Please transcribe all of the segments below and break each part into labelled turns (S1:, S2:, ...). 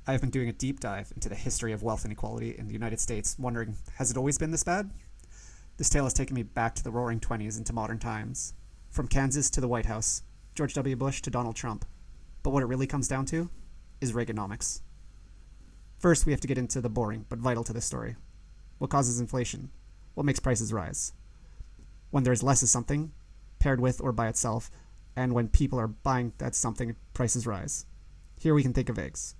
S1: I've been doing a deep dive into the history of wealth inequality in the United States, wondering, has it always been this bad? This tale has taken me back to the roaring 20s into modern times. From Kansas to the White House, George W. Bush to Donald Trump. But what it really comes down to is Reaganomics. First, we have to get into the boring but vital to this story. What causes inflation? What makes prices rise? When there is less of something, paired with or by itself, and when people are buying that something, prices rise. Here we can think of eggs.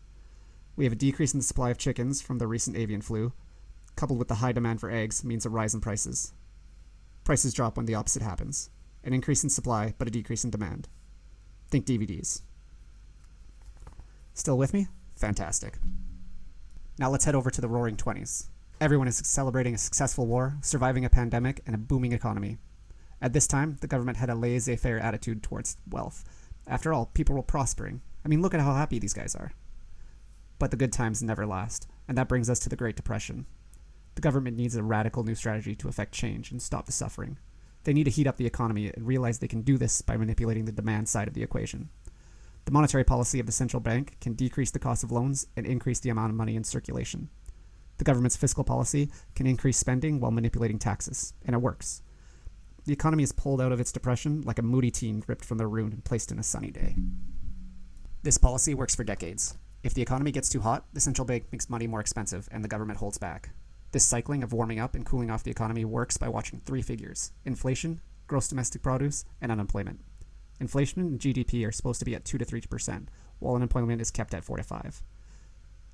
S1: We have a decrease in the supply of chickens from the recent avian flu, coupled with the high demand for eggs means a rise in prices. Prices drop when the opposite happens. An increase in supply, but a decrease in demand. Think DVDs. Still with me? Fantastic. Now let's head over to the roaring 20s. Everyone is celebrating a successful war, surviving a pandemic, and a booming economy. At this time, the government had a laissez-faire attitude towards wealth. After all, people were prospering. I mean, look at how happy these guys are. But the good times never last, and that brings us to the Great Depression. The government needs a radical new strategy to effect change and stop the suffering. They need to heat up the economy and realize they can do this by manipulating the demand side of the equation. The monetary policy of the central bank can decrease the cost of loans and increase the amount of money in circulation. The government's fiscal policy can increase spending while manipulating taxes, and it works. The economy is pulled out of its depression like a moody teen ripped from their room and placed in a sunny day. This policy works for decades. If the economy gets too hot, the central bank makes money more expensive and the government holds back. This cycling of warming up and cooling off the economy works by watching three figures: inflation, gross domestic produce, and unemployment. Inflation and GDP are supposed to be at 2 to 3%, while unemployment is kept at 4 to 5.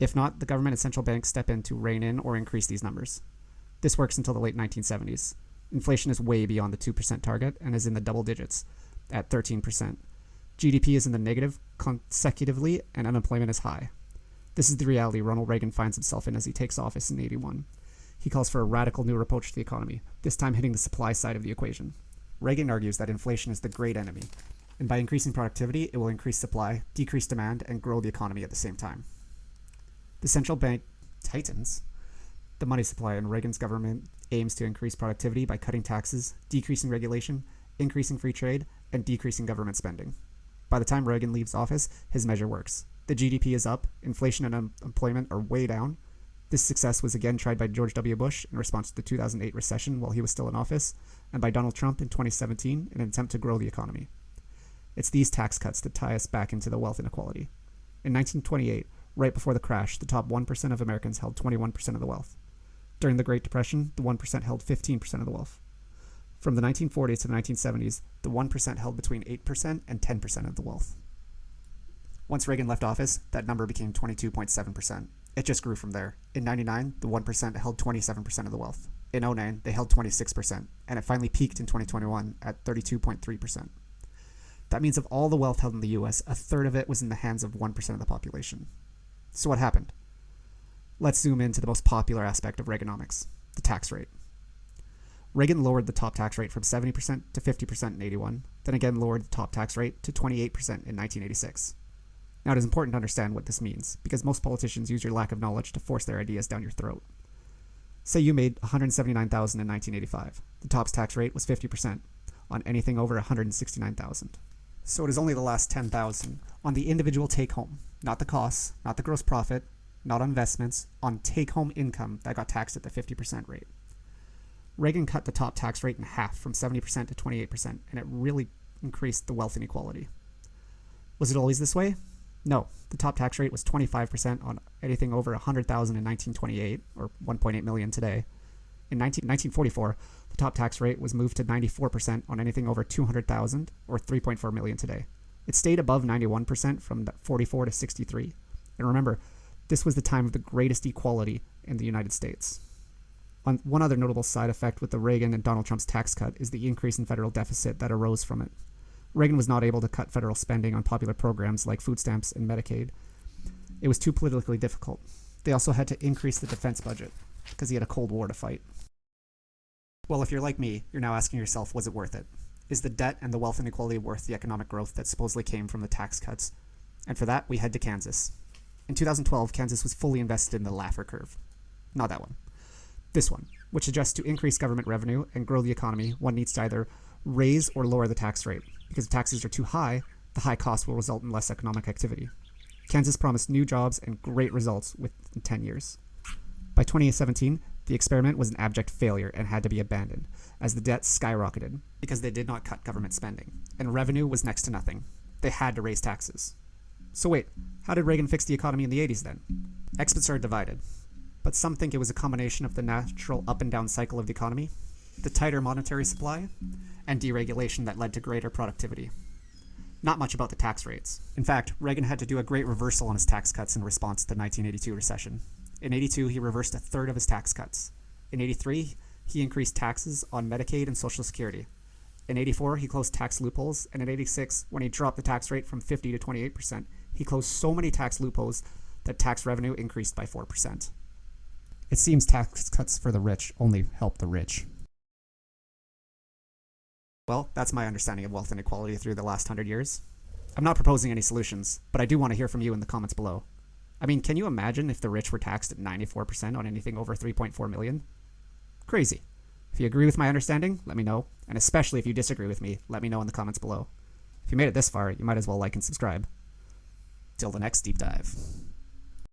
S1: If not, the government and central banks step in to rein in or increase these numbers. This works until the late 1970s. Inflation is way beyond the 2% target and is in the double digits at 13%. GDP is in the negative consecutively and unemployment is high. This is the reality Ronald Reagan finds himself in as he takes office in 1981. He calls for a radical new approach to the economy, this time hitting the supply side of the equation. Reagan argues that inflation is the great enemy, and by increasing productivity, it will increase supply, decrease demand, and grow the economy at the same time. The central bank tightens the money supply, and Reagan's government aims to increase productivity by cutting taxes, decreasing regulation, increasing free trade, and decreasing government spending. By the time Reagan leaves office, his measure works. The GDP is up, inflation and unemployment are way down. This success was again tried by George W. Bush in response to the 2008 recession while he was still in office, and by Donald Trump in 2017 in an attempt to grow the economy. It's these tax cuts that tie us back into the wealth inequality. In 1928, right before the crash, the top 1% of Americans held 21% of the wealth. During the Great Depression, the 1% held 15% of the wealth. From the 1940s to the 1970s, the 1% held between 8% and 10% of the wealth. Once Reagan left office, that number became 22.7%. It just grew from there. In 1999, the 1% held 27% of the wealth. In 2009, they held 26%, and it finally peaked in 2021 at 32.3%. That means of all the wealth held in the US, a third of it was in the hands of 1% of the population. So what happened? Let's zoom into the most popular aspect of Reaganomics, the tax rate. Reagan lowered the top tax rate from 70% to 50% in 1981, then again lowered the top tax rate to 28% in 1986. Now it is important to understand what this means, because most politicians use your lack of knowledge to force their ideas down your throat. Say you made $179,000 in 1985. The top tax rate was 50% on anything over $169,000. So it is only the last $10,000 on the individual take-home, not the costs, not the gross profit, not on investments, on take-home income that got taxed at the 50% rate. Reagan cut the top tax rate in half from 70% to 28%, and it really increased the wealth inequality. Was it always this way? No, the top tax rate was 25% on anything over $100,000 in 1928, or $1.8 million today. In 1944, the top tax rate was moved to 94% on anything over $200,000, or $3.4 million today. It stayed above 91% from 44 to 63. And remember, this was the time of the greatest equality in the United States. One other notable side effect with the Reagan and Donald Trump's tax cut is the increase in federal deficit that arose from it. Reagan was not able to cut federal spending on popular programs like food stamps and Medicaid. It was too politically difficult. They also had to increase the defense budget because he had a Cold War to fight. Well, if you're like me, you're now asking yourself, was it worth it? Is the debt and the wealth inequality worth the economic growth that supposedly came from the tax cuts? And for that, we head to Kansas. In 2012, Kansas was fully invested in the Laffer curve. Not that one. This one, which suggests to increase government revenue and grow the economy, one needs to either raise or lower the tax rate. Because if taxes are too high, the high cost will result in less economic activity. Kansas promised new jobs and great results within 10 years. By 2017, the experiment was an abject failure and had to be abandoned, as the debt skyrocketed because they did not cut government spending, and revenue was next to nothing. They had to raise taxes. So wait, how did Reagan fix the economy in the 80s then? Experts are divided, but some think it was a combination of the natural up and down cycle of the economy, the tighter monetary supply, and deregulation that led to greater productivity. Not much about the tax rates. In fact, Reagan had to do a great reversal on his tax cuts in response to the 1982 recession. In 82, he reversed a third of his tax cuts. In 83, he increased taxes on Medicaid and Social Security. In 84, he closed tax loopholes, and in 86, when he dropped the tax rate from 50 to 28%, he closed so many tax loopholes that tax revenue increased by 4%. It seems tax cuts for the rich only help the rich. Well, that's my understanding of wealth inequality through the last 100 years. I'm not proposing any solutions, but I do want to hear from you in the comments below. I mean, can you imagine if the rich were taxed at 94% on anything over 3.4 million? Crazy. If you agree with my understanding, let me know, and especially if you disagree with me, let me know in the comments below. If you made it this far, you might as well like and subscribe. Till the next deep dive.